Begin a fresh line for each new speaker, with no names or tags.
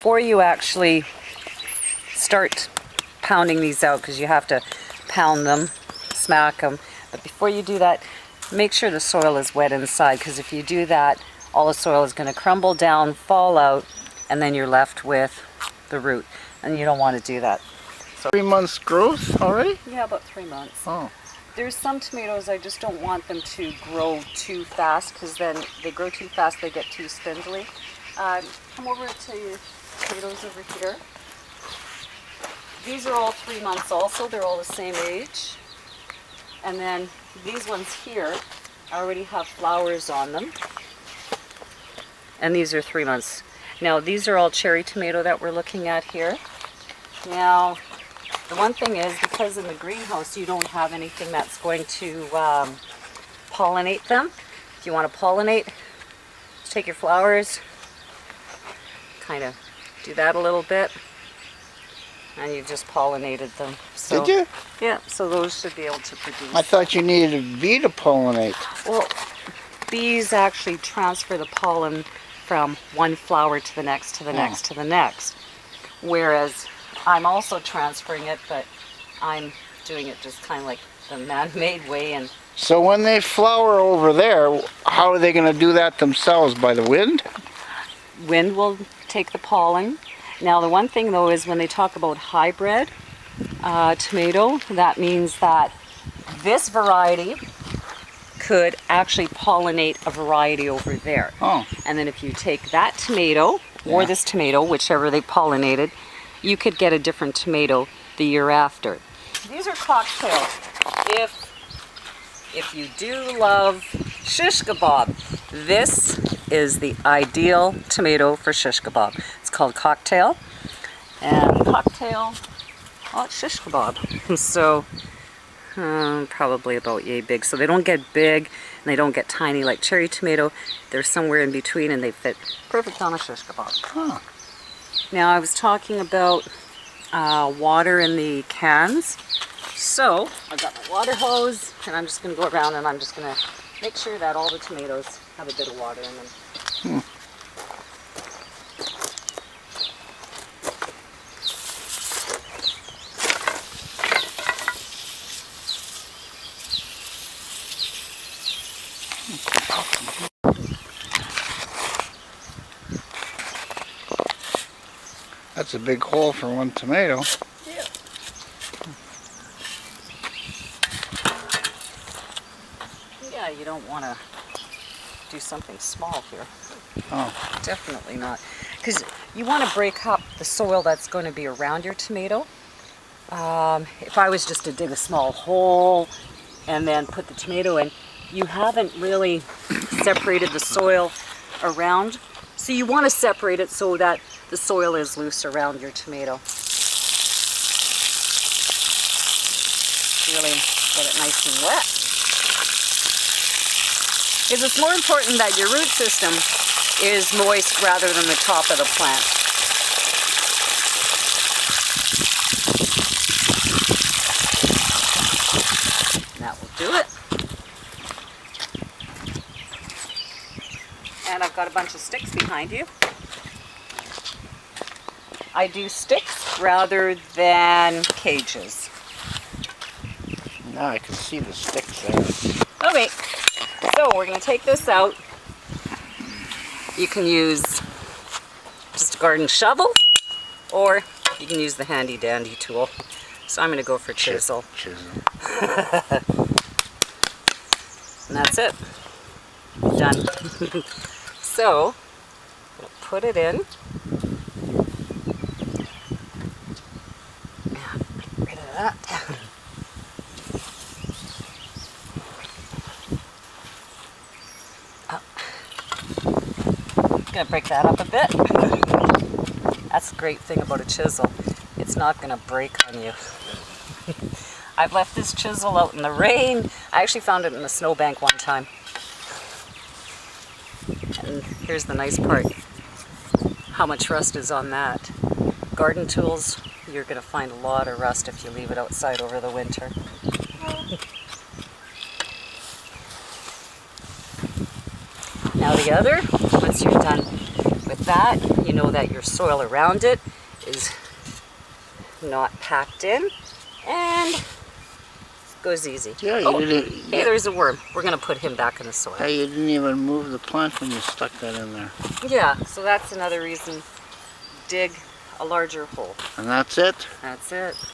before you actually start pounding these out, because you have to pound them, smack them, but before you do that, make sure the soil is wet inside, because if you do that, all the soil is going to crumble down, fall out, and then you're left with the root, and you don't want to do that.
So 3 months growth already?
Yeah, about 3 months.
Oh.
There's some tomatoes I just don't want them to grow too fast, because then they grow too fast, they get too spindly. Come over to your potatoes over here. These are all 3 months also, they're all the same age. And then these ones here already have flowers on them. And these are 3 months. Now these are all cherry tomato that we're looking at here. Now, the one thing is, because in the greenhouse you don't have anything that's going to pollinate them. If you want to pollinate, just take your flowers, kind of do that a little bit, and you've just pollinated them. So,
did you?
Yeah, so those should be able to produce.
I thought you needed a bee to pollinate.
Well, bees actually transfer the pollen from one flower to the next, to the next, to the next. Whereas I'm also transferring it, but I'm doing it just kind of like the man-made way. And
So when they flower over there, how are they going to do that themselves? By the wind?
wind will take the pollen. Now the one thing though is when they talk about hybrid tomato, that means that this variety could actually pollinate a variety over there.
Oh.
And then if you take that tomato or this tomato, whichever they pollinated, you could get a different tomato the year after. These are cocktails. If you do love shish kebab, this is the ideal tomato for shish kebab. It's called cocktail. And cocktail, well, it's shish kebab. So probably about yay big. So they don't get big and they don't get tiny like cherry tomato. They're somewhere in between and they fit perfect on a shish kebab.
Huh.
Now I was talking about water in the cans. So I've got my water hose and I'm just going to go around and I'm just going to make sure that all the tomatoes have a bit of water in them.
That's a big hole for one tomato.
Yeah. Yeah, you don't want to do something small here.
Oh.
Definitely not. Because you want to break up the soil that's going to be around your tomato. If I was just to dig a small hole and then put the tomato in, you haven't really separated the soil around. So you want to separate it so that the soil is loose around your tomato. Really get it nice and wet. Because it's more important that your root system is moist rather than the top of the plant. That will do it. And I've got a bunch of sticks behind you. I do sticks rather than cages.
Now I can see the sticks there.
Okay, so we're going to take this out. You can use just a garden shovel or you can use the handy dandy tool. So I'm going to go for chisel.
Chisel.
And that's it. Done. So, we'll put it in. Get rid of that. Gonna break that up a bit. That's the great thing about a chisel. It's not gonna break on you. I've left this chisel out in the rain. I actually found it in a snowbank one time. And here's the nice part. How much rust is on that. Garden tools, you're gonna find a lot of rust if you leave it outside over the winter. Now the other, once you're done with that, you know that your soil around it is not packed in, and goes easy.
Yeah, you
Oh,
didn't.
hey, there's a worm. We're gonna put him back in the soil.
Yeah, you didn't even move the plant when you stuck that in there.
Yeah, so that's another reason. Dig a larger hole.
And that's it.
That's it.